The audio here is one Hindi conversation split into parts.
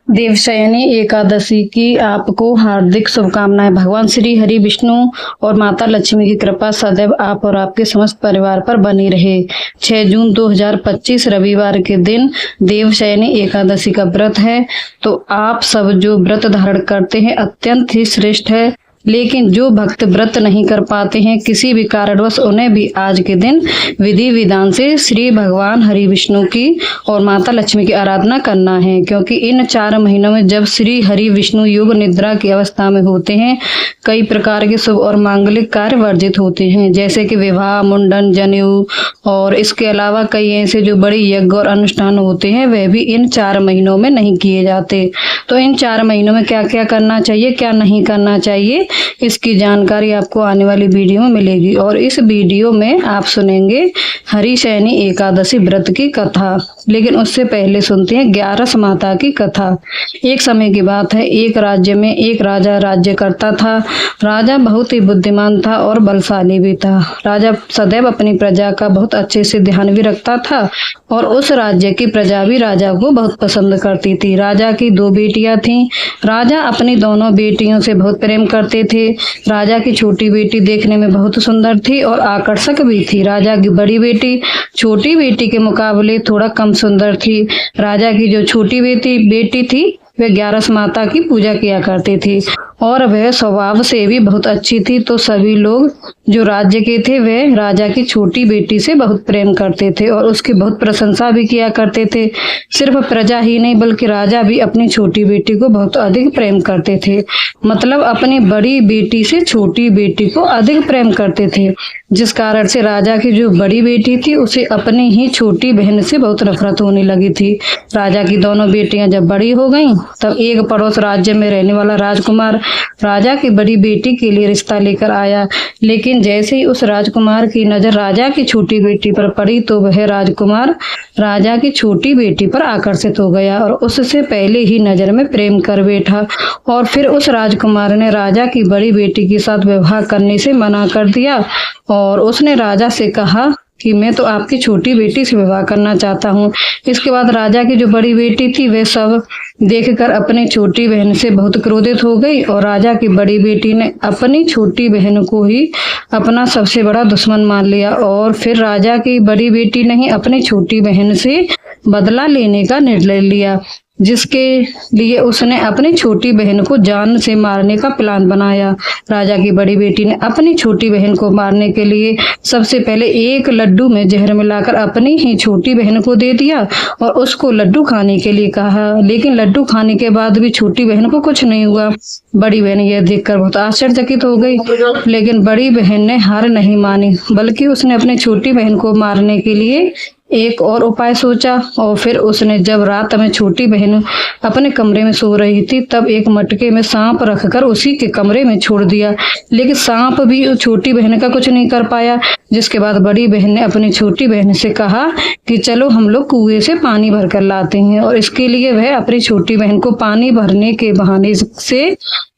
देवशयनी एकादशी की आपको हार्दिक शुभकामनाएं। भगवान श्री हरि विष्णु और माता लक्ष्मी की कृपा सदैव आप और आपके समस्त परिवार पर बनी रहे। 6 जून 2025 रविवार के दिन देवशयनी एकादशी का व्रत है। तो आप सब जो व्रत धारण करते हैं अत्यंत ही श्रेष्ठ है, लेकिन जो भक्त व्रत नहीं कर पाते हैं किसी भी कारणवश, उन्हें भी आज के दिन विधि विधान से श्री भगवान हरि विष्णु की और माता लक्ष्मी की आराधना करना है। क्योंकि इन 4 महीनों में जब श्री हरि विष्णु योग निद्रा की अवस्था में होते हैं, कई प्रकार के शुभ और मांगलिक कार्य वर्जित होते हैं, जैसे कि विवाह, मुंडन, जनेऊ और इसके अलावा कई ऐसे जो बड़े यज्ञ और अनुष्ठान होते हैं वह भी इन 4 महीनों में नहीं किए जाते। तो इन 4 महीनों में क्या क्या करना चाहिए, क्या नहीं करना चाहिए, इसकी जानकारी आपको आने वाली वीडियो में मिलेगी। और इस वीडियो में आप सुनेंगे हरिशयनी एकादशी व्रत की कथा। लेकिन उससे पहले सुनते हैं 11 माता की कथा। एक समय की बात है, एक राज्य में एक राजा राज्य करता था। राजा बहुत ही बुद्धिमान था और बलशाली भी था। राजा सदैव अपनी प्रजा का बहुत अच्छे से ध्यान भी रखता था और उस राज्य की प्रजा भी राजा को बहुत पसंद करती थी। राजा की 2 बेटियां थीं। राजा अपनी दोनों बेटियों से बहुत प्रेम करते थे। राजा की छोटी बेटी देखने में बहुत सुंदर थी और आकर्षक भी थी। राजा की बड़ी बेटी छोटी बेटी के मुकाबले थोड़ा कम सुंदर थी। राजा की जो छोटी बेटी थी वह 11 माता की पूजा किया करती थी और वह स्वभाव से भी बहुत अच्छी थी। तो सभी लोग जो राज्य के थे वह राजा की छोटी बेटी से बहुत प्रेम करते थे और उसकी बहुत प्रशंसा भी किया करते थे। सिर्फ प्रजा ही नहीं बल्कि राजा भी अपनी छोटी बेटी को बहुत अधिक प्रेम करते थे। मतलब अपनी बड़ी बेटी से छोटी बेटी को अधिक प्रेम करते थे, जिस कारण से राजा की जो बड़ी बेटी थी उसे अपनी ही छोटी बहन से बहुत नफरत होने लगी थी। राजा की दोनों बेटियां जब बड़ी हो गईं, तब एक पड़ोस राज्य में रहने वाला राजकुमार राजा की बड़ी बेटी के लिए रिश्ता लेकर आया। लेकिन जैसे ही उस राजकुमार की नजर राजा की छोटी बेटी पर पड़ी तो वह राजकुमार राजा की छोटी बेटी पर आकर्षित हो गया और उससे पहले ही नजर में प्रेम कर बैठा। और फिर उस राजकुमार ने राजा की बड़ी बेटी के साथ विवाह करने से मना कर दिया और उसने राजा से कहा कि मैं तो आपकी छोटी बेटी से विवाह करना चाहता हूँ। इसके बाद राजा की जो बड़ी बेटी थी वह सब देखकर अपनी छोटी बहन से बहुत क्रोधित हो गई और राजा की बड़ी बेटी ने अपनी छोटी बहन को ही अपना सबसे बड़ा दुश्मन मान लिया। और फिर राजा की बड़ी बेटी ने ही अपनी छोटी बहन से बदला लेने का निर्णय लिया, जिसके लिए उसने अपनी छोटी बहन को जान से मारने का प्लान बनाया। राजा की बड़ी बेटी ने अपनी छोटी बहन को मारने के लिए सबसे पहले एक लड्डू में जहर मिलाकर अपनी ही छोटी बहन को दे दिया और उसको लड्डू खाने के लिए कहा। लेकिन लड्डू खाने के बाद भी छोटी बहन को कुछ नहीं हुआ। बड़ी बहन यह देखकर बहुत आश्चर्यचकित हो गई, लेकिन बड़ी बहन ने हार नहीं मानी, बल्कि उसने अपनी छोटी बहन को मारने के लिए एक और उपाय सोचा। और फिर उसने जब रात में छोटी बहन अपने कमरे में सो रही थी तब एक मटके में सांप रखकर उसी के कमरे में छोड़ दिया। लेकिन सांप भी छोटी बहन का कुछ नहीं कर पाया। जिसके बाद बड़ी बहन ने अपनी छोटी बहन से कहा कि चलो हम लोग कुएं से पानी भर कर लाते हैं। और इसके लिए वह अपनी छोटी बहन को पानी भरने के बहाने से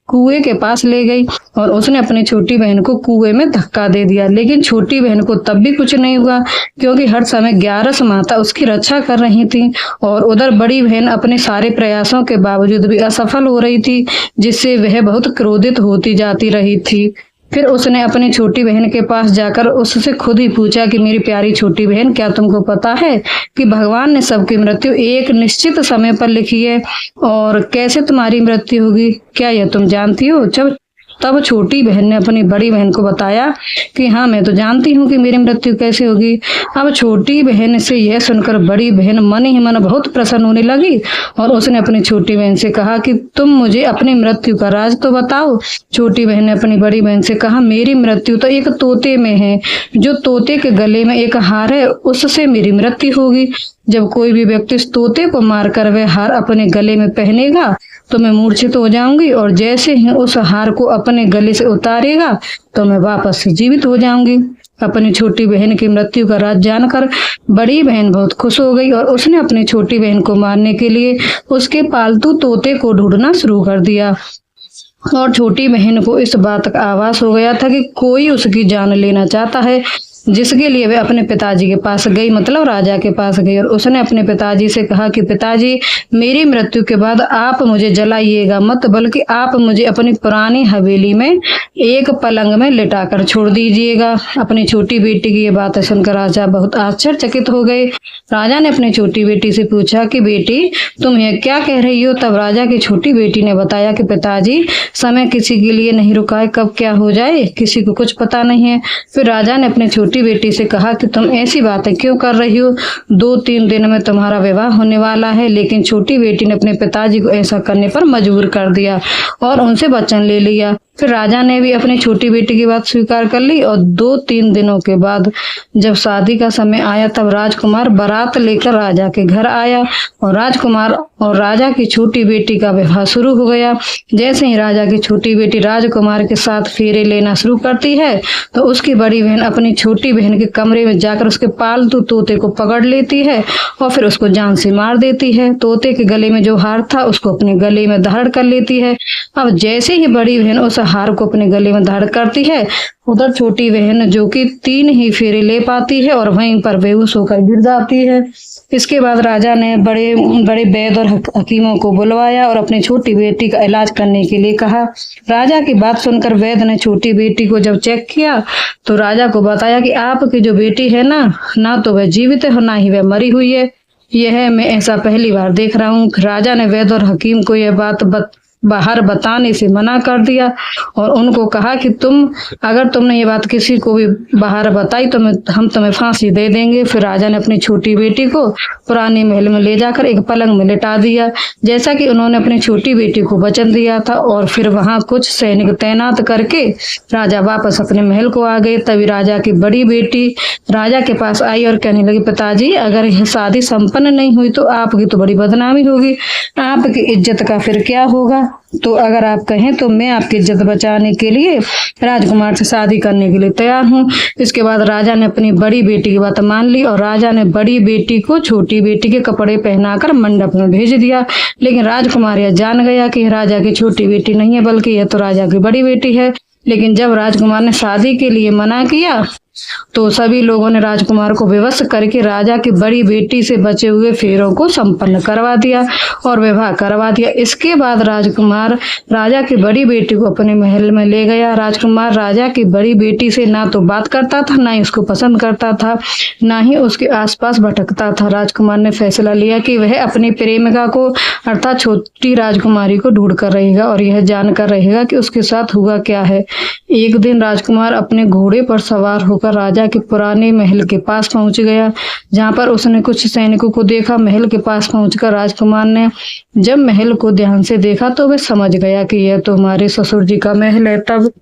कुएं के पास ले गई और उसने अपनी छोटी बहन को कुएं में धक्का दे दिया। लेकिन छोटी बहन को तब भी कुछ नहीं हुआ, क्योंकि हर समय 11 माता उसकी रक्षा कर रही थी और उधर बड़ी बहन अपने सारे प्रयासों के बावजूद भी असफल हो रही थी, जिससे वह बहुत क्रोधित होती जाती रही थी। फिर उसने अपनी छोटी बहन के पास जाकर उससे खुद ही पूछा कि मेरी प्यारी छोटी बहन, क्या तुमको पता है कि भगवान ने सबकी मृत्यु एक निश्चित समय पर लिखी है और कैसे तुम्हारी मृत्यु होगी, क्या यह तुम जानती हो? तब छोटी बहन ने अपनी बड़ी बहन को बताया कि हाँ, मैं तो जानती हूँ कि मेरी मृत्यु कैसे होगी। अब छोटी बहन से यह सुनकर बड़ी बहन मन ही मन बहुत प्रसन्न होने लगी और उसने अपनी छोटी बहन से कहा कि तुम मुझे अपनी मृत्यु का राज तो बताओ। छोटी बहन ने अपनी बड़ी बहन से कहा, मेरी मृत्यु तो एक तोते में है। जो तोते के गले में एक हार है उससे मेरी मृत्यु होगी। जब कोई भी व्यक्ति इस तोते को मारकर वह हार अपने गले में पहनेगा तो मैं मूर्छित हो जाऊंगी और जैसे ही उस हार को अपने गले से उतारेगा तो मैं वापस से जीवित हो जाऊंगी। अपनी छोटी बहन की मृत्यु का राज जानकर बड़ी बहन बहुत खुश हो गई और उसने अपनी छोटी बहन को मारने के लिए उसके पालतू तोते को ढूंढना शुरू कर दिया। और छोटी बहन को इस बात का आभास हो गया था कि कोई उसकी जान लेना चाहता है। जिसके लिए वह अपने पिताजी के पास गई, मतलब राजा के पास गई, और उसने अपने पिताजी से कहा कि पिताजी, मेरी मृत्यु के बाद आप मुझे जलाइएगा मत, बल्कि आप मुझे अपनी पुरानी हवेली में एक पलंग में लिटाकर छोड़ दीजिएगा। अपनी छोटी बेटी की ये बात सुनकर राजा बहुत आश्चर्यचकित हो गए। राजा ने अपनी छोटी बेटी से पूछा कि बेटी, तुम ये क्या कह रही हो? तब राजा की छोटी बेटी ने बताया कि पिताजी, समय किसी के लिए नहीं रुका है, कब क्या हो जाए किसी को कुछ पता नहीं है। फिर राजा ने अपनी छोटी बेटी से कहा कि तुम ऐसी बातें क्यों कर रही हो? 2-3 दिन में तुम्हारा विवाह होने वाला है। लेकिन छोटी बेटी ने अपने पिताजी को ऐसा करने पर मजबूर कर दिया और उनसे वचन ले लिया। फिर राजा ने भी अपनी छोटी बेटी की बात स्वीकार कर ली और 2-3 दिनों के बाद जब शादी का समय आया, तब राजकुमार बारात लेकर राजा के घर आया और राजकुमार और राजा की छोटी बेटी का विवाह शुरू हो गया। जैसे ही राजा की छोटी बेटी राजकुमार के साथ फेरे लेना शुरू करती है, तो उसकी बड़ी बहन अपनी छोटी बहन के कमरे में जाकर उसके पालतू तोते को पकड़ लेती है और फिर उसको जान से मार देती है। तोते के गले में जो हार था उसको अपने गले में धारण कर लेती है। अब जैसे ही बड़ी बहन उस हार को अपने गले में धारण करती है, उधर छोटी बहन जो कि 3 ही फेरे ले पाती है और वहीं पर बेहोश होकर गिर जाती है। इसके बाद राजा ने बड़े बड़े वैद्य और हकीमों को बुलवाया और अपनी छोटी बेटी का इलाज करने के लिए कहा। राजा की बात सुनकर वैद्य ने छोटी बेटी को जब चेक किया तो राजा को बताया कि आपकी जो बेटी है ना तो वह जीवित है और ना ही वह मरी हुई है। यह मैं ऐसा पहली बार देख रहा हूँ। राजा ने वैद्य और हकीम को यह बात बाहर बताने से मना कर दिया और उनको कहा कि अगर तुमने ये बात किसी को भी बाहर बताई तो हम तुम्हें फांसी दे देंगे। फिर राजा ने अपनी छोटी बेटी को पुराने महल में ले जाकर एक पलंग में लिटा दिया, जैसा कि उन्होंने अपनी छोटी बेटी को वचन दिया था। और फिर वहां कुछ सैनिक तैनात करके राजा वापस अपने महल को आ गए। तभी राजा की बड़ी बेटी राजा के पास आई और कहने लगी, पिताजी, अगर यह शादी संपन्न नहीं हुई तो आपकी तो बड़ी बदनामी होगी, आपकी इज्जत का फिर क्या होगा? तो अगर आप कहें तो मैं आपकी इज्जत बचाने के लिए राजकुमार से शादी करने के लिए तैयार हूँ। इसके बाद राजा ने अपनी बड़ी बेटी की बात मान ली और राजा ने बड़ी बेटी को छोटी बेटी के कपड़े पहनाकर मंडप में भेज दिया। लेकिन राजकुमार यह जान गया कि राजा की छोटी बेटी नहीं है, बल्कि यह तो राजा की बड़ी बेटी है। लेकिन जब राजकुमार ने शादी के लिए मना किया तो सभी लोगों ने राजकुमार को विवश करके राजा की बड़ी बेटी से बचे हुए फेरों को संपन्न करवा दिया और विवाह करवा दिया। इसके बाद राजकुमार राजा की बड़ी बेटी को अपने महल में ले गया। राजकुमार राजा की बड़ी बेटी से ना तो बात करता था, ना ही उसको पसंद करता था, ना ही उसके आसपास भटकता था। राजकुमार ने फैसला लिया कि वह अपनी प्रेमिका को अर्थात छोटी राजकुमारी को ढूंढ कर रहेगा और यह जानकर रहेगा कि उसके साथ हुआ क्या है। एक दिन राजकुमार अपने घोड़े पर सवार होकर राजा के पुराने महल के पास पहुंच गया, जहां पर उसने कुछ सैनिकों को देखा। महल के पास पहुंचकर राजकुमार ने जब महल को ध्यान से देखा तो वह समझ गया कि यह तो हमारे ससुर जी का महल है। तब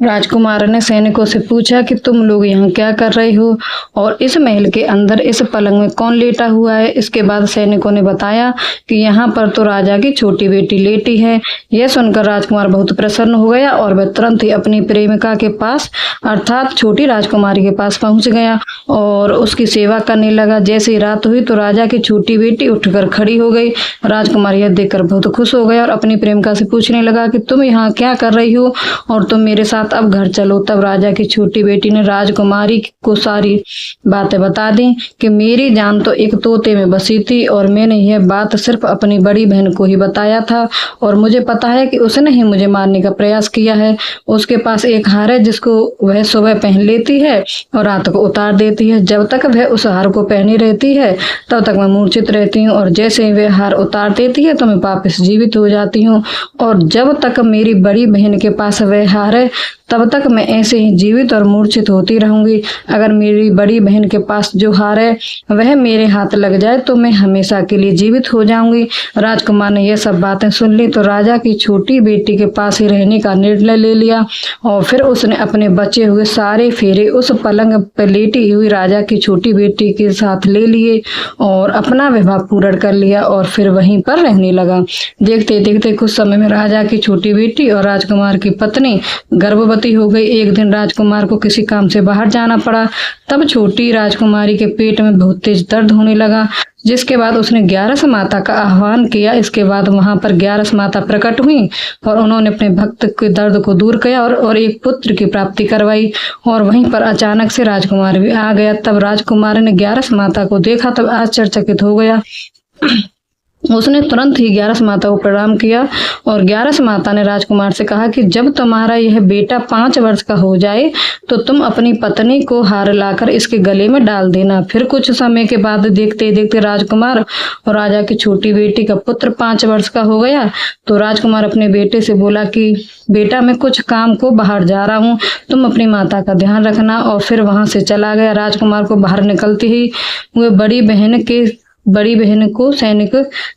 राजकुमार ने सैनिकों से पूछा कि तुम लोग यहाँ क्या कर रहे हो और इस महल के अंदर इस पलंग में कौन लेटा हुआ है? इसके बाद सैनिकों ने बताया कि यहाँ पर तो राजा की छोटी बेटी लेटी है। यह सुनकर राजकुमार बहुत प्रसन्न हो गया और वह तुरंत ही अपनी प्रेमिका के पास अर्थात छोटी राजकुमारी के पास पहुंच गया और उसकी सेवा करने लगा। जैसे ही रात हुई तो राजा की छोटी बेटी उठकर खड़ी हो गई। राजकुमार यह देखकर बहुत खुश हो गया और अपनी प्रेमिका से पूछने लगा कि तुम यहाँ क्या कर रही हो और तुम मेरे साथ अब घर चलो। तब राजा की छोटी बेटी ने राजकुमारी को सारी बातें बता दी कि मेरी जान तो एक तोते में बसी थी और मैंने यह बात सिर्फ अपनी बड़ी बहन को ही बताया था और मुझे पता है कि उसने ही मुझे मारने का प्रयास किया है। उसके पास एक हार है जिसको वह सुबह पहन लेती है और रात को उतार देती है। जब तक वह उस हार को पहनी रहती है तब तक मैं मूर्छित रहती हूँ और जैसे ही वह हार उतार देती है तो मैं वापस जीवित हो जाती हूँ और जब तक मेरी बड़ी बहन के पास वह हार है तब तक मैं ऐसे ही जीवित और मूर्छित होती रहूंगी। अगर मेरी बड़ी बहन के पास जो हार है वह मेरे हाथ लग जाए तो मैं हमेशा के लिए जीवित हो जाऊंगी। राजकुमार ने यह सब बातें सुन ली तो राजा की छोटी बेटी के पास ही रहने का निर्णय ले लिया और फिर उसने अपने बचे हुए सारे फेरे उस पलंग पर लेटी हुई राजा की छोटी बेटी के साथ ले लिए और अपना विवाह पूर्ण कर लिया और फिर वहीं पर रहने लगा। देखते देखते कुछ समय में राजा की छोटी बेटी और राजकुमार की पत्नी गर्भवती गर्भवती हो गई। एक दिन राजकुमार को किसी काम से बाहर जाना पड़ा। तब छोटी राजकुमारी के पेट में बहुत तेज दर्द होने लगा, जिसके बाद उसने 11 माता का आह्वान किया। इसके बाद वहां पर 11 माता प्रकट हुई और उन्होंने अपने भक्त के दर्द को दूर किया और एक पुत्र की प्राप्ति करवाई। और वहीं पर अचानक से राजकुमार भी आ गया। तब राजकुमार ने 11 माता को देखा, तब आश्चर्यचकित हो गया। उसने तुरंत ही 11 माता को प्रणाम किया और 11 माता ने राजकुमार से कहा कि जब तुम्हारा यह बेटा 5 वर्ष का हो जाए तो तुम अपनी पत्नी को हार लाकर इसके गले में डाल देना। फिर कुछ समय के बाद देखते देखते राजकुमार और राजा की छोटी बेटी का पुत्र 5 वर्ष का हो गया। तो राजकुमार अपने बेटे से बोला कि बेटा, मैं कुछ काम को बाहर जा रहा हूँ, तुम अपनी माता का ध्यान रखना। और फिर वहां से चला गया। राजकुमार को बाहर निकलते ही वह बड़ी बहन को सैनिक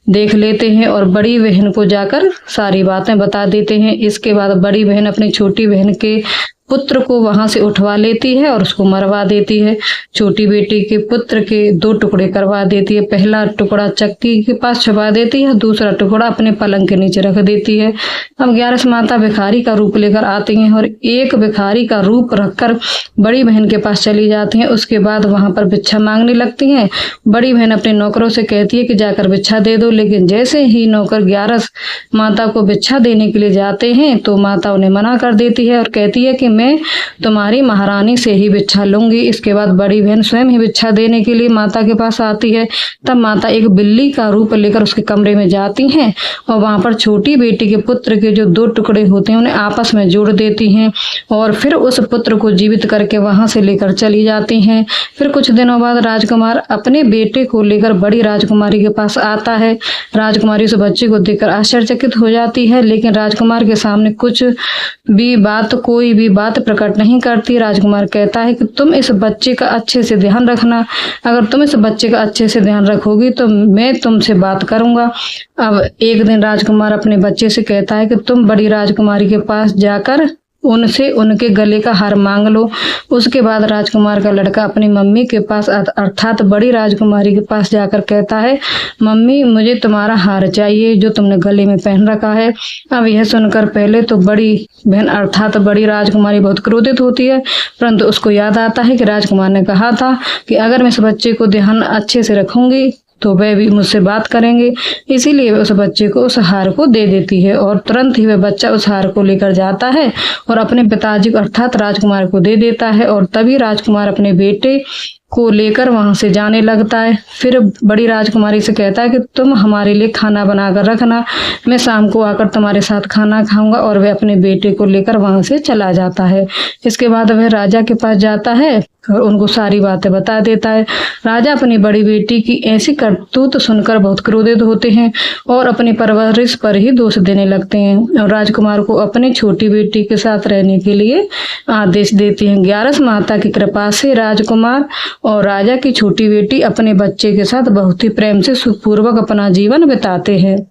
देख लेते हैं और बड़ी बहन को जाकर सारी बातें बता देते हैं। इसके बाद बड़ी बहन अपनी छोटी बहन के पुत्र को वहां से उठवा लेती है और उसको मरवा देती है। छोटी बेटी के पुत्र के 2 टुकड़े करवा देती है। पहला टुकड़ा चक्की के पास छुपा देती है, दूसरा टुकड़ा अपने पलंग के नीचे रख देती है। अब 11 माता भिखारी का रूप लेकर आती हैं और एक भिखारी का रूप रखकर बड़ी बहन के पास चली जाती हैं। उसके बाद वहां पर भिक्षा मांगने लगती हैं। बड़ी बहन अपने नौकरों से कहती है कि जाकर भिक्षा दे दो, लेकिन जैसे ही नौकर 11 माता को भिक्षा देने के लिए जाते हैं तो माता उन्हें मना कर देती है और कहती है कि मैं तुम्हारी महारानी से ही भिक्षा लूंगी। इसके बाद बड़ी बहन स्वयं ही भिक्षा देने के लिए माता के पास आती है। तब माता एक बिल्ली का रूप लेकर उसके कमरे में जाती हैं और वहां पर छोटी बेटी के पुत्र के जो 2 टुकड़े होते हैं उन्हें आपस में जोड़ देती हैं और फिर उस पुत्र को जीवित करके वहां से लेकर चली जाती हैं। फिर कुछ दिनों बाद राजकुमार अपने बेटे को लेकर बड़ी राजकुमारी के पास आता है। राजकुमारी उस बच्चे को देखकर आश्चर्यचकित हो जाती है, लेकिन राजकुमार के सामने कोई भी बात प्रकट नहीं करती। राजकुमार कहता है कि तुम इस बच्चे का अच्छे से ध्यान रखना। अगर तुम इस बच्चे का अच्छे से ध्यान रखोगी तो मैं तुमसे बात करूंगा। अब एक दिन राजकुमार अपने बच्चे से कहता है कि तुम बड़ी राजकुमारी के पास जाकर उनसे उनके गले का हार मांग लो। उसके बाद राजकुमार का लड़का अपनी मम्मी के पास अर्थात बड़ी राजकुमारी के पास जाकर कहता है, मम्मी, मुझे तुम्हारा हार चाहिए जो तुमने गले में पहन रखा है। अब यह सुनकर पहले तो बड़ी बहन अर्थात बड़ी राजकुमारी बहुत क्रोधित होती है, परंतु उसको याद आता है कि राजकुमार ने कहा था कि अगर मैं इस बच्चे को ध्यान अच्छे से रखूंगी तो वह भी मुझसे बात करेंगे। इसीलिए वह उस बच्चे को उस हार को दे देती है और तुरंत ही वह बच्चा उस हार को लेकर जाता है और अपने पिताजी को अर्थात राजकुमार को दे देता है। और तभी राजकुमार अपने बेटे को लेकर वहां से जाने लगता है। फिर बड़ी राजकुमारी से कहता है कि तुम हमारे लिए खाना बनाकर रखना, मैं शाम को आकर तुम्हारे साथ खाना खाऊंगा। और वह अपने बेटे को लेकर वहां से चला जाता है। इसके बाद वह राजा के पास जाता है और उनको सारी बातें बता देता है। राजा अपनी बड़ी बेटी की ऐसी करतूत सुनकर बहुत क्रोधित होते हैं और अपनी परवरिश पर ही दोष देने लगते हैं और राजकुमार को अपनी छोटी बेटी के साथ रहने के लिए आदेश देते हैं। 11 माता की कृपा से राजकुमार और राजा की छोटी बेटी अपने बच्चे के साथ बहुत ही प्रेम से सुखपूर्वक अपना जीवन बिताते हैं।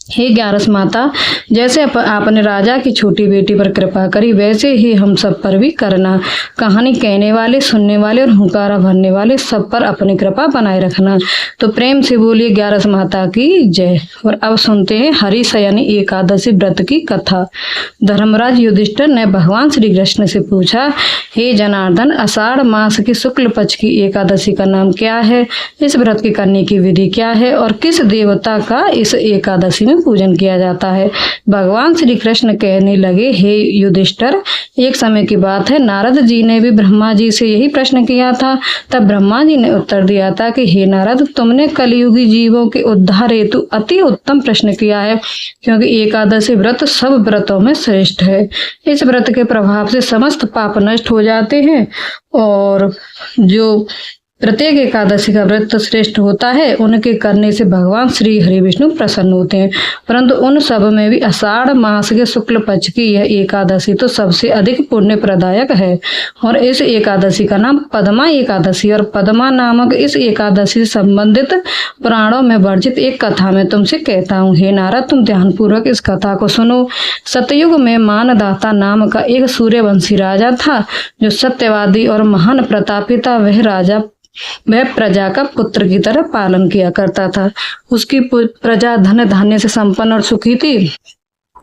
हे 11 माता, जैसे आपने राजा की छोटी बेटी पर कृपा करी वैसे ही हम सब पर भी करना। कहानी कहने वाले, सुनने वाले और हुंकारा भरने वाले सब पर अपनी कृपा बनाए रखना। तो प्रेम से बोलिए 11 माता की जय। और अब सुनते हैं हरिशयनी एकादशी व्रत की कथा। धर्मराज युधिष्ठिर ने भगवान श्री कृष्ण से पूछा, हे जनार्दन, आषाढ़ मास की शुक्ल पक्ष की एकादशी का नाम क्या है? इस व्रत के करने की विधि क्या है और किस देवता का इस एकादशी में पूजन किया जाता है? भगवान श्री कृष्ण कहने लगे, हे युधिष्ठिर, एक समय की बात है, नारद जी ने भी ब्रह्मा जी से यही प्रश्न किया था। तब ब्रह्मा जी ने उत्तर दिया था कि हे नारद, तुमने कलियुगी जीवों के उद्धार हेतु अति उत्तम प्रश्न किया है, क्योंकि एकादशी व्रत सब व्रतों में श्रेष्ठ है। इस व्रत के प्रभाव से समस्त पाप नष्ट हो जाते हैं और जो प्रत्येक एकादशी का व्रत श्रेष्ठ होता है उनके करने से भगवान श्री हरि विष्णु प्रसन्न होते हैं। परंतु उन सब में भी आषाढ़ मास के शुक्ल पक्ष की यह एकादशी तो सबसे अधिक पुण्य प्रदायक है और इस एकादशी का नाम पद्मा एकादशी। और पद्मा नामक इस एकादशी से संबंधित पुराणों में वर्जित एक कथा मैं तुमसे कहता हूँ। हे नारद, तुम ध्यानपूर्वक इस कथा को सुनो। सतयुग में मानदाता नाम का एक सूर्यवंशी राजा था, जो सत्यवादी और महान प्रतापी था। वह प्रजा का पुत्र की तरह पालन किया करता था। उसकी प्रजा धन धान्य से संपन्न और सुखी थी।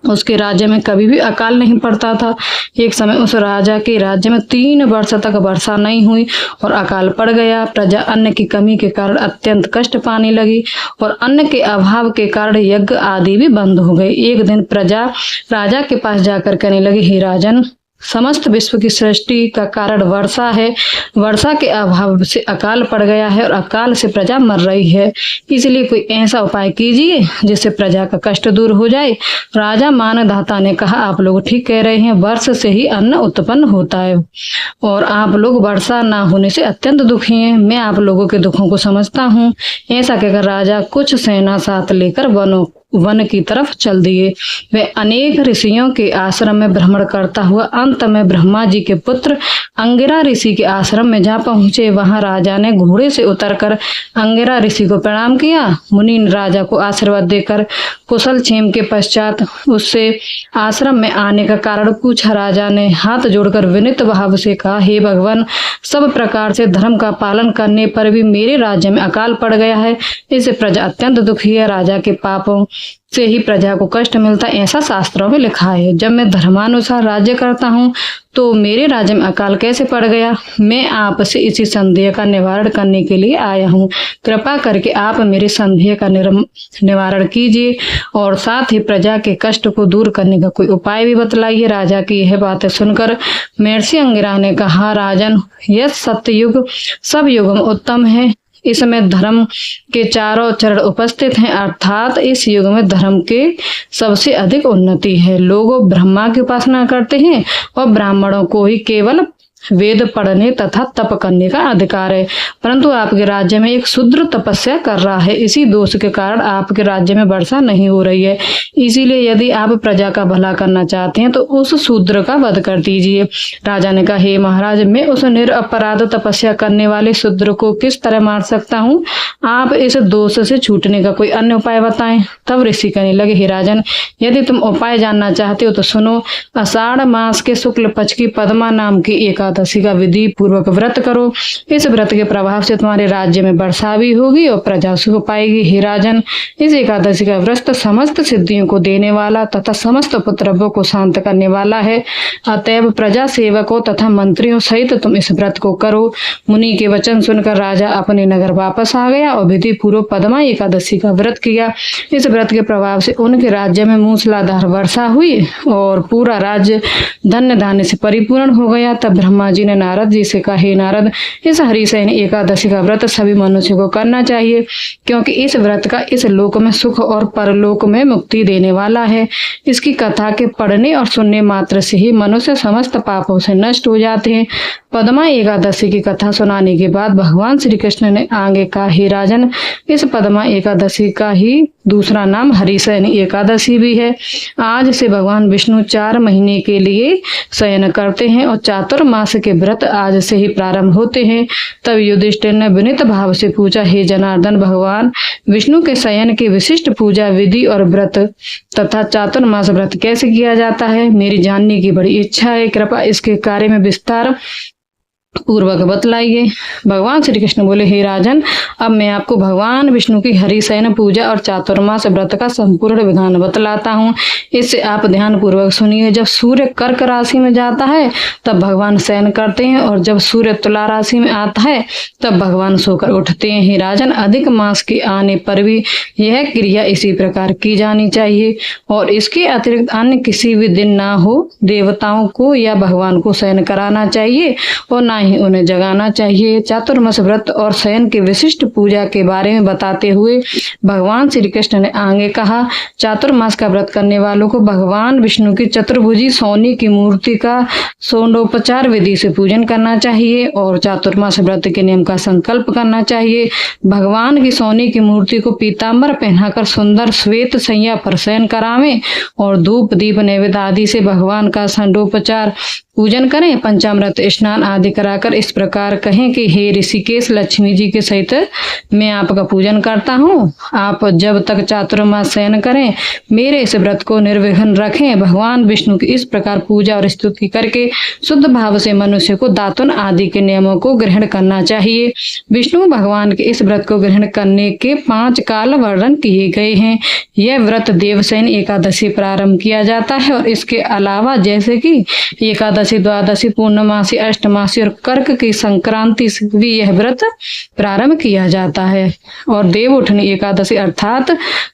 उसके राज्य में कभी भी अकाल नहीं पड़ता था। एक समय उस राजा के राज्य में 3 वर्ष तक वर्षा नहीं हुई और अकाल पड़ गया। प्रजा अन्न की कमी के कारण अत्यंत कष्ट पाने लगी और अन्न के अभाव के कारण यज्ञ आदि भी बंद हो गए। एक दिन प्रजा राजा के पास जाकर कहने लगी, हे राजन, समस्त विश्व की सृष्टि का कारण वर्षा है। वर्षा के अभाव से अकाल पड़ गया है और अकाल से प्रजा मर रही है, इसलिए कोई ऐसा उपाय कीजिए जिससे प्रजा का कष्ट दूर हो जाए। राजा मानधाता ने कहा, आप लोग ठीक कह रहे हैं, वर्ष से ही अन्न उत्पन्न होता है और आप लोग वर्षा ना होने से अत्यंत दुखी हैं। मैं आप लोगों के दुखों को समझता हूँ। ऐसा कहकर राजा कुछ सेना साथ लेकर वन की तरफ चल दिए। वे अनेक ऋषियों के आश्रम में भ्रमण करता हुआ अंत में ब्रह्मा जी के पुत्र अंगिरा ऋषि के आश्रम में जा पहुंचे। वहां राजा ने घोड़े से उतरकर अंगिरा ऋषि को प्रणाम किया। मुनि ने राजा को आशीर्वाद देकर कुशल क्षेम के पश्चात उससे आश्रम में आने का कारण पूछा। राजा ने हाथ जोड़कर विनीत भाव से कहा, हे भगवान, सब प्रकार से धर्म का पालन करने पर भी मेरे राज्य में अकाल पड़ गया है। इससे प्रजा अत्यंत दुखी है। राजा के पापों से ही प्रजा को कष्ट मिलता है, ऐसा शास्त्रों में लिखा है। जब मैं धर्मानुसार राज्य करता हूँ तो मेरे राज्य में अकाल कैसे पड़ गया? मैं आपसे इसी संदेह का निवारण करने के लिए आया हूँ। कृपा करके आप मेरे संदेह का निवारण कीजिए और साथ ही प्रजा के कष्ट को दूर करने का कोई उपाय भी बतलाइए। राजा की यह बातें सुनकर महर्षि अंगिरा ने कहा, राजन, यह सत्ययुग सब युग में उत्तम है। इसमें धर्म के चारों चरण उपस्थित हैं, अर्थात इस युग में धर्म के सबसे अधिक उन्नति है। लोग ब्रह्मा की उपासना करते हैं और ब्राह्मणों को ही केवल वेद पढ़ने तथा तप करने का अधिकार है, परंतु आपके राज्य में एक शूद्र तपस्या कर रहा है। इसी दोष के कारण आपके राज्य में वर्षा नहीं हो रही है। इसीलिए यदि आप प्रजा का भला करना चाहते हैं तो उस शूद्र का वध कर दीजिए। राजा ने कहा, हे महाराज, मैं उस निरपराध तपस्या करने वाले शूद्र को किस तरह मार सकता हूँ? आप इस दोष से छूटने का कोई अन्य उपाय बताएं। तब ऋषि कहने लगे, हे राजन, यदि तुम उपाय जानना चाहते हो तो सुनो। आषाढ़ मास के शुक्ल पक्ष की पद्मा नाम की एकादशी का विधि पूर्वक व्रत करो। इस व्रत के प्रभाव से तुम्हारे राज्य में वर्षा भी होगी और प्रजा सुख पाएगी। हे राजन, इस एकादशी का व्रत समस्त सिद्धियों को देने वाला तथा समस्त उपद्रवों को शांत करने वाला है। अतएव प्रजा सेवकों तथा मंत्रियों सहित तुम इस व्रत को करो। मुनि के वचन सुनकर राजा अपने नगर वापस आ गया और विधि पूर्वक पद्मा एकादशी का व्रत किया। इस व्रत के प्रभाव से उनके राज्य में मूसलाधार वर्षा हुई और पूरा राज्य धन्य धान्य से परिपूर्ण हो गया। तब ब्रह्मा जी ने नारद जी से कहा, हे नारद, इस हरिशयन एकादशी का व्रत सभी मनुष्यों को करना चाहिए, क्योंकि इस व्रत का इस लोक में सुख और परलोक में मुक्ति देने वाला है। इसकी कथा के पढ़ने और सुनने मात्र से ही मनुष्य समस्त पापों से नष्ट हो जाते हैं। पद्मा एकादशी की कथा सुनाने के बाद भगवान श्री कृष्ण ने आगे कहा, हे राजन, इस पद्मा एकादशी का ही दूसरा नाम हरिशयन एकादशी भी है। आज से भगवान विष्णु 4 महीने के लिए शयन करते हैं और चातुर्मास के व्रत आज से ही प्रारंभ होते हैं। तब युधिष्ठिर ने विनीत भाव से पूछा, हे जनार्दन, भगवान विष्णु के शयन की विशिष्ट पूजा विधि और व्रत तथा चातुर्मास व्रत कैसे किया जाता है? मेरी जानने की बड़ी इच्छा है, कृपया इसके कार्य में विस्तार पूर्वक बतलाइए। भगवान श्री कृष्ण बोले, हे राजन, अब मैं आपको भगवान विष्णु की हरिशयन पूजा और चातुर्मास व्रत का संपूर्ण विधान बतलाता हूँ। इससे आप ध्यान पूर्वक सुनिए। जब सूर्य कर्क राशि में जाता है तब भगवान शयन करते हैं और जब सूर्य तुला राशि में आता है तब भगवान सोकर उठते हैं। हे राजन, अधिक मास के आने पर भी यह क्रिया इसी प्रकार की जानी चाहिए और इसके अतिरिक्त अन्य किसी भी दिन ना हो। देवताओं को या भगवान को शयन कराना चाहिए और ना ही उन्हें जगाना चाहिए। चातुर्मास व्रत और शयन की विशिष्ट पूजा के बारे में बताते हुए भगवान श्री कृष्ण ने आगे कहा, चातुर्मास का व्रत करने वालों को भगवान विष्णु की चतुर्भुजी सोने की मूर्ति का षोडोपचार विधि से पूजन करना चाहिए और चातुर्मास व्रत के नियम का संकल्प करना चाहिए। भगवान की सोने की मूर्ति को पीताम्बर पहनाकर सुंदर श्वेत सैया पर शयन करावें और धूप दीप नैवेद्य आदि से भगवान का षोडोपचार पूजन करें। पंचामृत स्नान आदि कराकर इस प्रकार कहें कि हे ऋषिकेश, लक्ष्मी जी के सहित मैं आपका पूजन करता हूँ। आप जब तक चातुर्मास शयन करें मेरे इस व्रत को निर्विघ्न रखें। भगवान विष्णु की इस प्रकार पूजा और स्तुति करके शुद्ध भाव से मनुष्य को दातुन आदि के नियमों को ग्रहण करना चाहिए। विष्णु भगवान के इस व्रत को ग्रहण करने के 5 काल वर्णन किए गए हैं। यह व्रत देवशयन एकादशी प्रारंभ किया जाता है और इसके अलावा जैसे कि एकादशी, द्वादशी, पूर्णमासी, अष्टमासी और कर्क की संक्रांति से भी यह व्रत प्रारंभ किया जाता है। और देवउठनी एकादशी अर्थात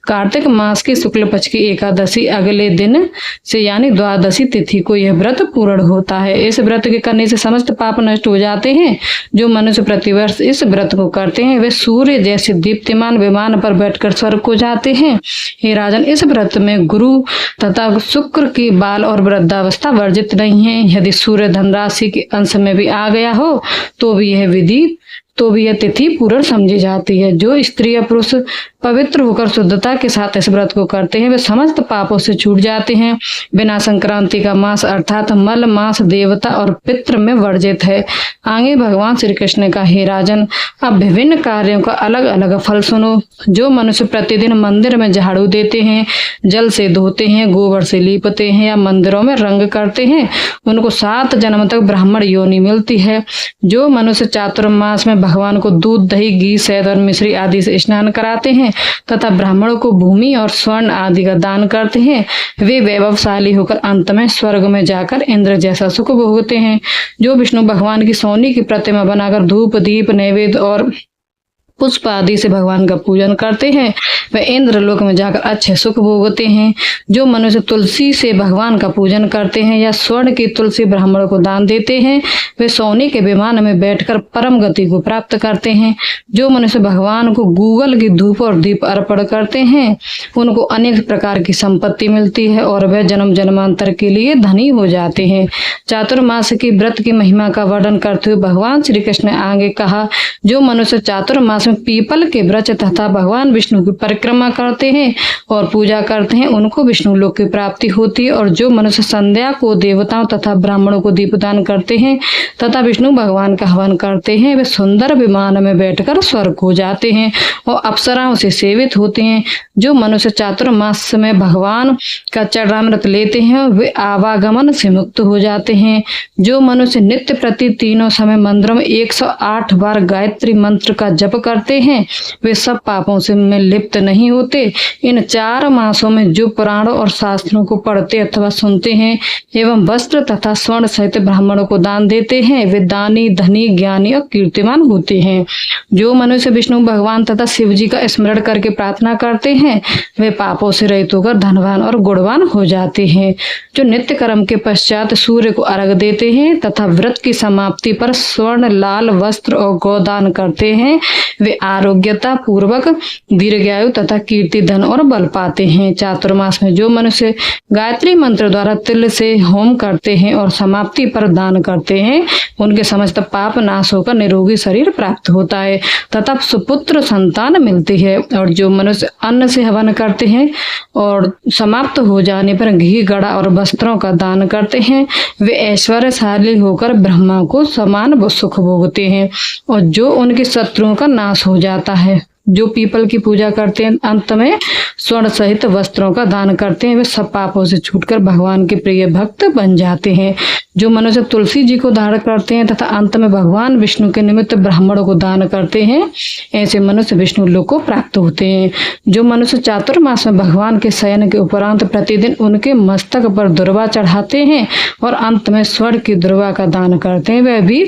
कार्तिक मास की शुक्ल पक्ष की एकादशी अगले दिन से यानी द्वादशी तिथि को यह व्रत पूर्ण होता है। इस व्रत के करने से समस्त पाप नष्ट हो जाते हैं। जो मनुष्य प्रतिवर्ष इस व्रत को करते हैं वे सूर्य जैसे दीप्तिमान विमान पर बैठकर स्वर्ग को जाते हैं। हे राजन, इस व्रत में गुरु तथा शुक्र की बाल और वृद्धावस्था वर्जित नहीं है। यदि सूर्य धनराशि के अंश में भी आ गया हो तो भी यह तिथि पूर्ण समझी जाती है। जो स्त्री या पुरुष पवित्र होकर शुद्धता के साथ इस व्रत को करते हैं वे समस्त पापों से छूट जाते हैं। बिना संक्रांति का मास अर्थात मल मास देवता और पितृ में वर्जित है। आगे भगवान श्री कृष्ण ने कहा, हे राजन, अब विभिन्न कार्यों का अलग अलग फल सुनो। जो मनुष्य प्रतिदिन मंदिर में झाड़ू देते हैं, जल से धोते हैं, गोबर से लीपते हैं या मंदिरों में रंग करते हैं उनको 7 जन्म तक ब्राह्मण योनि मिलती है। जो मनुष्य चातुर्मास में भगवान को दूध, दही, घी, शहद और मिश्री आदि से स्नान कराते हैं तथा ब्राह्मणों को भूमि और स्वर्ण आदि का दान करते हैं वे वैभवशाली होकर अंत में स्वर्ग में जाकर इंद्र जैसा सुख भोगते हैं। जो विष्णु भगवान की सोने की प्रतिमा बनाकर धूप, दीप, नैवेद्य और पुष्प आदि से भगवान का पूजन करते हैं वे इंद्रलोक में जाकर अच्छे सुख भोगते हैं। जो मनुष्य तुलसी से भगवान का पूजन करते हैं या स्वर्ण की तुलसी ब्राह्मणों को दान देते हैं वे सोने के विमान में बैठकर परम गति को प्राप्त करते हैं। जो मनुष्य भगवान को गूगल की धूप और दीप अर्पण करते हैं उनको अनेक प्रकार की संपत्ति मिलती है और वह जन्म जन्मांतर के लिए धनी हो जाते हैं। चातुर्मास की व्रत की महिमा का वर्णन करते हुए भगवान श्री कृष्ण ने आगे कहा, जो मनुष्य चातुर्मास में पीपल के वृक्ष तथा भगवान विष्णु की परिक्रमा करते हैं और पूजा करते हैं उनको विष्णु लोक की प्राप्ति होती है। और जो मनुष्य संध्या को देवताओं तथा ब्राह्मणों को दीपदान करते हैं तथा विष्णु भगवान का हवन करते हैं वे सुंदर विमान में बैठकर स्वर्ग हो जाते हैं और अप्सराओं से सेवित होते हैं। जो मनुष्य चातुर्मास में भगवान का चरणामृत लेते हैं वे आवागमन से मुक्त हो जाते हैं। जो मनुष्य नित्य प्रति तीनों समय मंदिरों में 108 बार गायत्री मंत्र का जप करते हैं वे सब पापों से में लिप्त नहीं होते। इन 4 मासों में जो पुराणों और शास्त्रों को पढ़ते अथवा सुनते हैं एवं वस्त्र तथा स्वर्ण सहित ब्राह्मणों को दान देते हैं वे दानी, धनी, ज्ञानी और कीर्तिमान होते हैं। जो मनुष्य विष्णु भगवान तथा शिव जी का स्मरण करके प्रार्थना करते हैं वे पापों से रहित होकर धनवान और गुणवान हो जाते हैं। जो नित्य कर्म के पश्चात सूर्य को अर्घ देते हैं तथा व्रत की समाप्ति पर स्वर्ण, लाल वस्त्र और गोदान करते हैं वे आरोग्यता पूर्वक दीर्घायु तथा कीर्ति, धन और बल पाते हैं। चातुर्मास में जो मनुष्य गायत्री मंत्र द्वारा तिल से होम करते हैं और समाप्ति पर दान करते हैं उनके समस्त पाप नाश होकर निरोगी शरीर प्राप्त होता है तथा सुपुत्र संतान मिलती है। और जो मनुष्य अन्न से हवन करते हैं और समाप्त हो जाने पर घी, गड़ा और वस्त्रों का दान करते हैं वे ऐश्वर्यशाली होकर ब्रह्मा को समान सुख भोगते हैं और जो उनके शत्रुओं का नाश हो जाता है। जो पीपल की पूजा करते हैं अंत में स्वर्ण सहित वस्त्रों का दान करते हैं वे सब पापों से छूटकर भगवान के प्रिय भक्त बन जाते हैं। जो मनुष्य तुलसी जी को धारण करते हैं तथा अंत में भगवान विष्णु के निमित्त ब्राह्मणों को दान करते हैं ऐसे मनुष्य विष्णु लोक को प्राप्त होते हैं। जो मनुष्य चातुर्मास में भगवान के शयन के उपरांत प्रतिदिन उनके मस्तक पर दुर्वा चढ़ाते हैं और अंत में स्वर्ण की दुर्वा का दान करते हैं वह भी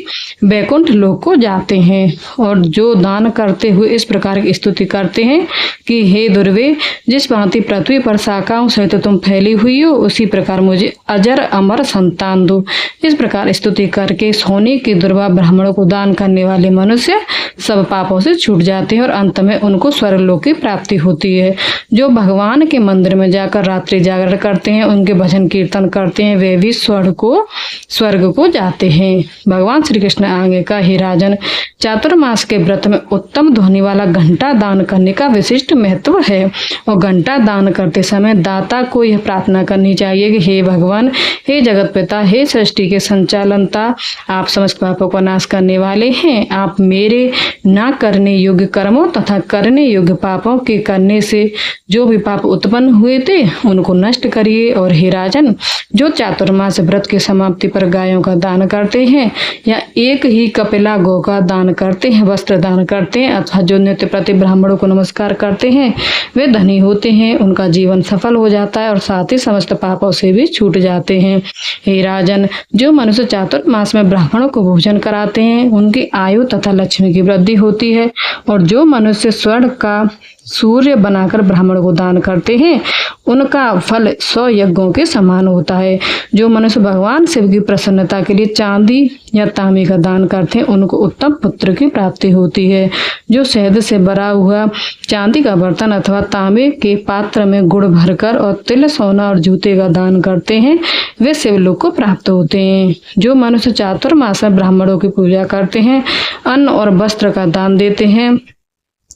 वैकुंठ लोक को जाते हैं। और जो दान करते हुए इस प्रकार की स्तुति करते हैं कि हे दुर्वे, जिस भांति पृथ्वी पर शाखाओं सहित तुम फैली हुई हो उसी प्रकार मुझे अजर अमर संतान दो। इस प्रकार स्तुति करके सोने की दुर्वा ब्राह्मणों को दान करने वाले मनुष्य सब पापों से छूट जाते हैं और अंत में उनको स्वर्गलोक की प्राप्ति होती है। जो भगवान के मंदिर में जाकर रात्रि जागरण करते हैं उनके भजन कीर्तन करते हैं वे भी स्वर्ग को जाते हैं। भगवान श्री कृष्ण आगे का, हे राजन, चातुर्मास के व्रत में उत्तम ध्वनि वाला घंटा घंटा दान करने का विशिष्ट महत्व है। और घंटा दान करते समय दाता को यह प्रार्थना करनी चाहिए कि हे भगवान, हे जगत पिता, हे सृष्टि के संचालनता, आप समस्त पापों को नाश करने वाले हैं। आप मेरे ना करने योग्य कर्मों तथा करने योग्य पापों के करने से जो भी पाप उत्पन्न हुए थे उनको नष्ट करिए। और हे राजन, जो चातुर्मास व्रत की समाप्ति पर गायों का दान करते हैं या एक ही कपिला गौ का दान करते हैं, वस्त्र दान करते हैं अथवा जो नित्य प्रति ब्राह्मणों को नमस्कार करते हैं, वे धनी होते हैं, उनका जीवन सफल हो जाता है और साथ ही समस्त पापों से भी छूट जाते हैं। हे राजन, जो मनुष्य चातुर्मास में ब्राह्मणों को भोजन कराते हैं उनकी आयु तथा लक्ष्मी की वृद्धि होती है। और जो मनुष्य स्वर्ण का सूर्य बनाकर ब्राह्मण को दान करते हैं उनका फल 100 यज्ञों के समान होता है। जो मनुष्य भगवान शिव की प्रसन्नता के लिए चांदी या तांबे का दान करते हैं उनको उत्तम पुत्र की प्राप्ति होती है। जो शहद से भरा हुआ चांदी का बर्तन अथवा तांबे के पात्र में गुड़ भरकर और तिल, सोना और जूते का दान करते हैं वे शिवलोक को प्राप्त होते हैं। जो मनुष्य चातुर्मास में ब्राह्मणों की पूजा करते हैं, अन्न और वस्त्र का दान देते हैं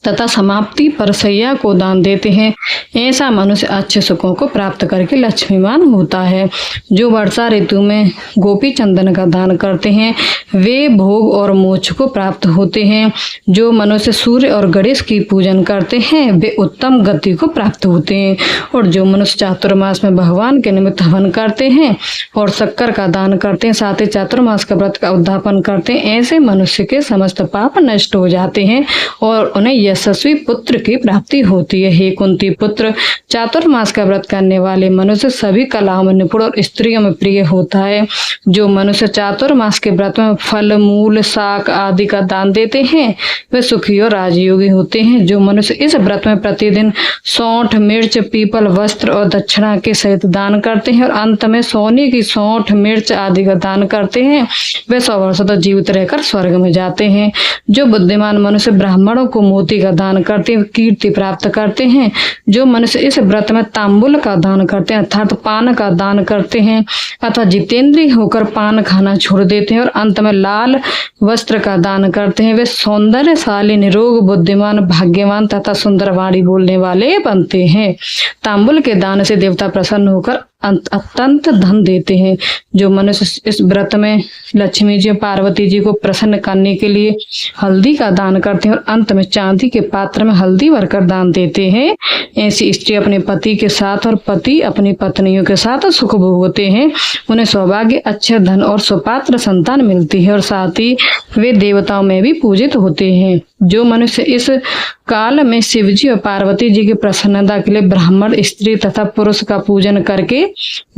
तथा समाप्ति पर सैया को दान देते हैं, ऐसा मनुष्य अच्छे सुखों को प्राप्त करके लक्ष्मीवान होता है। जो वर्षा ऋतु में गोपी चंदन का दान करते हैं वे भोग और मोक्ष को प्राप्त होते हैं। जो मनुष्य सूर्य और गणेश की पूजन करते हैं वे उत्तम गति को प्राप्त होते हैं। और जो मनुष्य चातुर्मास में भगवान के निमित्त हवन करते हैं और शक्कर का दान करते हैं, साथ ही चातुर्मास का व्रत का उद्यापन करते हैं, ऐसे मनुष्य के समस्त पाप नष्ट हो जाते हैं और उन्हें यशस्वी पुत्र की प्राप्ति होती है। हे कुंती पुत्र, चातुर्मास का व्रत करने वाले मनुष्य सभी कलाओं में निपुण और स्त्रियों में प्रिय होता है। जो मनुष्य चातुर्मास के व्रत में फल, मूल, शाक आदि का दान देते हैं वे सुखी और राजयोगी होते हैं। जो मनुष्य इस व्रत में प्रतिदिन सौंठ, मिर्च, पीपल, वस्त्र और दक्षिणा के सहित दान करते हैं और अंत में सोने की सौंठ, मिर्च आदि का दान करते हैं वे 100 वर्षों तक जीवित रहकर स्वर्ग में जाते हैं। जो बुद्धिमान मनुष्य ब्राह्मणों को मोती का दान करते हैं कीर्ति प्राप्त करते हैं। जो मनुष्य इस व्रत में तांबुल का दान करते हैं अर्थात पान का दान करते हैं अथवा जितेंद्रिय होकर पान खाना छोड़ देते हैं और अंत में लाल वस्त्र का दान करते हैं वे सौंदर्यशाली, निरोग, बुद्धिमान, भाग्यवान तथा सुंदर वाणी बोलने वाले बनते हैं। तांबुल के दान से देवता प्रसन्न होकर अत्यंत धन देते हैं। जो मनुष्य इस व्रत में लक्ष्मी जी, पार्वती जी को प्रसन्न करने के लिए हल्दी का दान करते हैं और अंत में चांदी के पात्र में हल्दी भरकर दान देते हैं, ऐसी स्त्री अपने पति के साथ और पति अपनी पत्नियों के साथ सुख भोगते हैं। उन्हें सौभाग्य, अच्छे धन और सुपात्र संतान मिलती है और साथ ही वे देवताओं में भी पूजित होते हैं। जो मनुष्य इस काल में शिव जी और पार्वती जी की प्रसन्नता के लिए ब्राह्मण, स्त्री तथा पुरुष का पूजन करके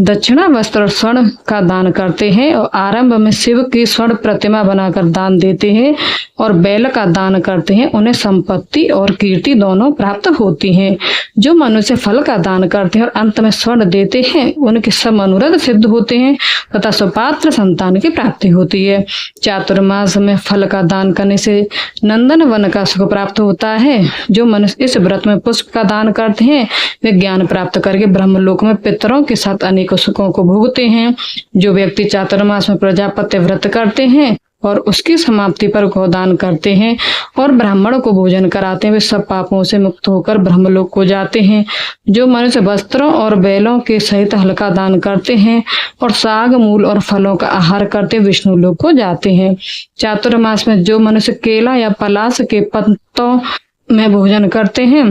दक्षिणा, वस्त्र और स्वर्ण का दान करते हैं और आरंभ में शिव की स्वर्ण प्रतिमा बनाकर दान देते हैं और बैल का दान करते हैं, उन्हें संपत्ति और कीर्ति दोनों प्राप्त होती हैं। जो मनुष्य फल का दान करते हैं और अंत में स्वर्ण देते हैं उनके सब मनोरथ सिद्ध होते हैं तथा सुपात्र संतान की प्राप्ति होती है। चातुर्मास में फल का दान करने से नंदन वन का सुख प्राप्त होता है। जो मनुष्य इस व्रत में पुष्प का दान करते हैं वे ज्ञान प्राप्त करके ब्रह्मलोक में पितरों के साथ अनेकों सुखों को भोगते हैं। जो व्यक्ति चातुर्मास में प्रजापत्य व्रत करते हैं और उसकी समाप्ति पर गोदान करते हैं और ब्राह्मणों को भोजन कराते हैं वे सब पापों से मुक्त होकर ब्रह्मलोक को जाते हैं। जो मनुष्य वस्त्रों और बैलों के सहित हल्का दान करते हैं और साग, मूल और फलों का आहार करते विष्णु लोक को जाते हैं। चातुर्मास में जो मनुष्य केला या पलाश के पत्तों में भोजन करते हैं,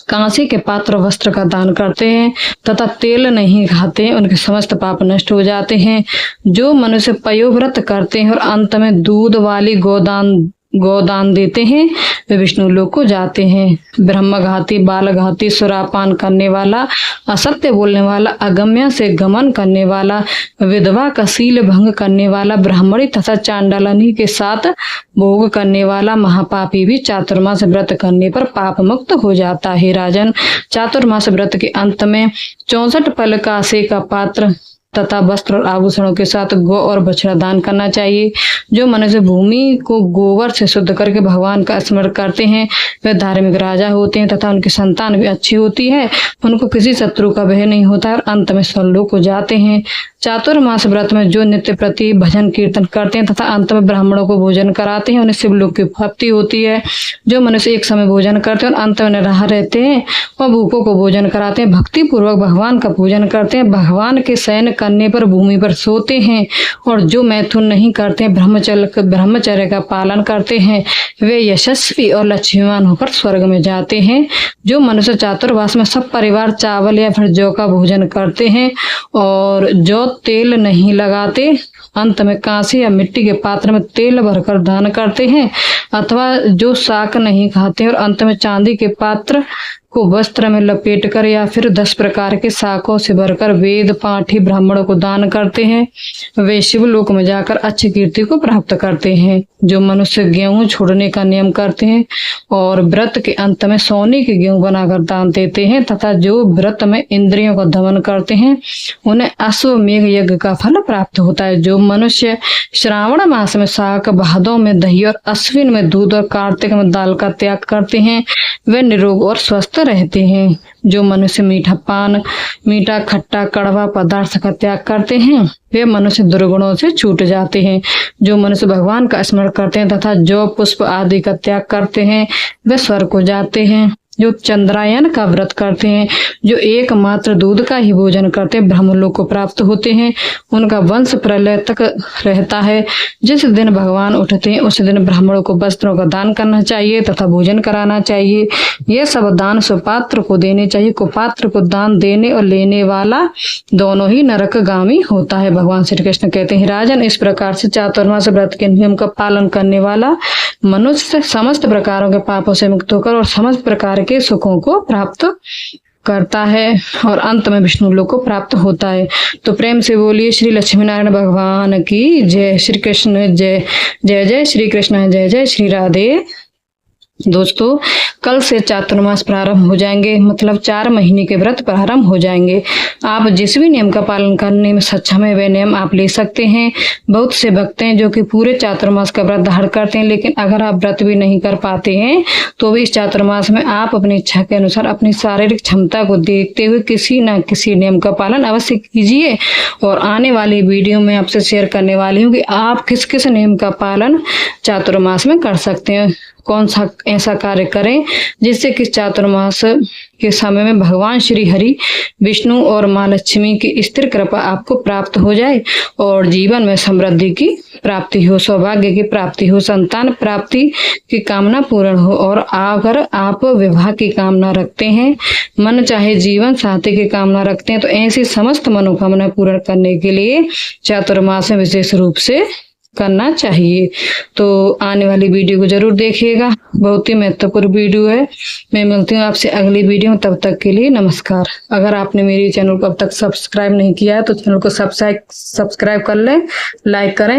कांसे के पात्र वस्त्र का दान करते हैं तथा तेल नहीं खाते हैं, उनके समस्त पाप नष्ट हो जाते हैं। जो मनुष्य पयोव्रत करते हैं और अंत में दूध वाली गोदान देते हैं वे विष्णु लोक को जाते हैं। ब्रह्मघाती, बालघाती, सुरापान करने वाला, असत्य बोलने वाला, अगम्य से गमन करने वाला, विधवा का शील भंग करने वाला, ब्राह्मणी तथा चांडालनी के साथ भोग करने वाला महापापी भी चातुर्मास व्रत करने पर पाप मुक्त हो जाता है। राजन, चातुर्मास व्रत के अंत में 64 फल कांसे का पात्र तथा वस्त्र और आभूषणों के साथ गौ और बछड़ा दान करना चाहिए। जो मनुष्य भूमि को गोबर से शुद्ध करके भगवान का स्मरण करते हैं वे धार्मिक राजा होते हैं तथा उनकी संतान भी अच्छी होती है। उनको किसी शत्रु का भय नहीं होता और अंत में स्वर्गलोक को जाते हैं। चातुर्मास व्रत में जो नित्य प्रति भजन कीर्तन करते हैं तथा अंत में ब्राह्मणों को भोजन कराते हैं उन्हें शिवलोक की प्राप्ति होती है। जो मनुष्य एक समय भोजन करते हैं और अंत में निराहार रहते हैं वह भूखों को भोजन कराते हैं, भक्ति पूर्वक भगवान का पूजन करते हैं, भगवान के शयन करने पर भूमि पर सोते हैं और जो मैथुन नहीं करते हैं ब्रह्मचर्य का पालन करते हैं वे यशस्वी और लक्ष्मीवान होकर स्वर्ग में जाते हैं। जो मनुष्य चातुर्मास में सब परिवार चावल या फिर जौ का भोजन करते हैं और जो तेल नहीं लगाते अंत में कांसे या मिट्टी के पात्र में तेल भरकर दान करते हैं अथवा जो शाक नहीं खाते और अंत में चांदी के पात्र को वस्त्र में लपेटकर या फिर 10 प्रकार के शाकों से भरकर वेद पाठी ब्राह्मणों को दान करते हैं वे शिवलोक में जाकर अच्छी कीर्ति को प्राप्त करते हैं। जो मनुष्य गेहूं छोड़ने का नियम करते हैं और व्रत के अंत में सोने के गेहूं बनाकर दान देते हैं तथा जो व्रत में इंद्रियों का दमन करते हैं उन्हें अश्वमेघ यज्ञ का फल प्राप्त होता है। जो मनुष्य श्रावण मास में शाक, भादों में दही और अश्विन में दूध और कार्तिक में दाल का त्याग करते हैं वे निरोग और स्वस्थ रहते हैं। जो मनुष्य मीठा पान, मीठा, खट्टा, कड़वा पदार्थ का त्याग करते हैं वे मनुष्य दुर्गुणों से छूट जाते हैं। जो मनुष्य भगवान का स्मरण करते हैं तथा जो पुष्प आदि का त्याग करते हैं वे स्वर्ग को जाते हैं। जो चंद्रायन का व्रत करते हैं, जो एकमात्र दूध का ही भोजन करते हैं ब्रह्मलोक को प्राप्त होते हैं। उनका वंश प्रलय तक रहता है। जिस दिन भगवान उठते हैं उस दिन ब्राह्मणों को वस्त्रों का दान करना चाहिए तथा भोजन कराना चाहिए। यह सब दान सुपात्र को देने चाहिए। कुपात्र को दान देने और लेने वाला दोनों ही नरकगामी होता है। भगवान श्री कृष्ण कहते हैं, राजन, इस प्रकार से चातुर्मास व्रत के नियम का पालन करने वाला मनुष्य समस्त प्रकारों के पापों से मुक्त होकर और समस्त प्रकार के सुखों को प्राप्त करता है और अंत में विष्णु लोक को प्राप्त होता है। तो प्रेम से बोलिए श्री लक्ष्मी नारायण भगवान की जय। श्री कृष्ण जय जय जय श्री कृष्ण जय जय श्री राधे। दोस्तों, कल से चातुर्मास प्रारंभ हो जाएंगे, मतलब 4 महीने के व्रत प्रारंभ हो जाएंगे। आप जिस भी नियम का पालन करने में सक्षम है वे नियम आप ले सकते हैं। बहुत से भक्त हैं जो कि पूरे चातुर्मास का व्रत धारण करते हैं, लेकिन अगर आप व्रत भी नहीं कर पाते हैं तो भी इस चातुर्मास में आप अपनी इच्छा के अनुसार अपनी शारीरिक क्षमता को देखते हुए किसी न किसी नियम का पालन अवश्य कीजिए। और आने वाली वीडियो में आपसे शेयर करने वाली हूँ कि आप किस किस नियम का पालन चातुर्मास में कर सकते हैं, कौन सा ऐसा कार्य करें जिससे कि चातुर्मास के समय में भगवान श्री हरि, विष्णु और माँ लक्ष्मी की स्थिर कृपा आपको प्राप्त हो जाए और जीवन में समृद्धि की प्राप्ति हो, सौभाग्य की प्राप्ति हो, संतान प्राप्ति की कामना पूर्ण हो। और अगर आप विवाह की कामना रखते हैं, मन चाहे जीवन साथी की कामना रखते हैं तो ऐसी समस्त मनोकामना पूर्ण करने के लिए चातुर्मास में विशेष रूप से करना चाहिए। तो आने वाली वीडियो को जरूर देखिएगा, बहुत ही महत्वपूर्ण वीडियो है। मैं मिलती हूँ आपसे अगली वीडियो में, तब तक के लिए नमस्कार। अगर आपने मेरे चैनल को अब तक सब्सक्राइब नहीं किया है तो चैनल को सब्सक्राइब कर लें, लाइक करें।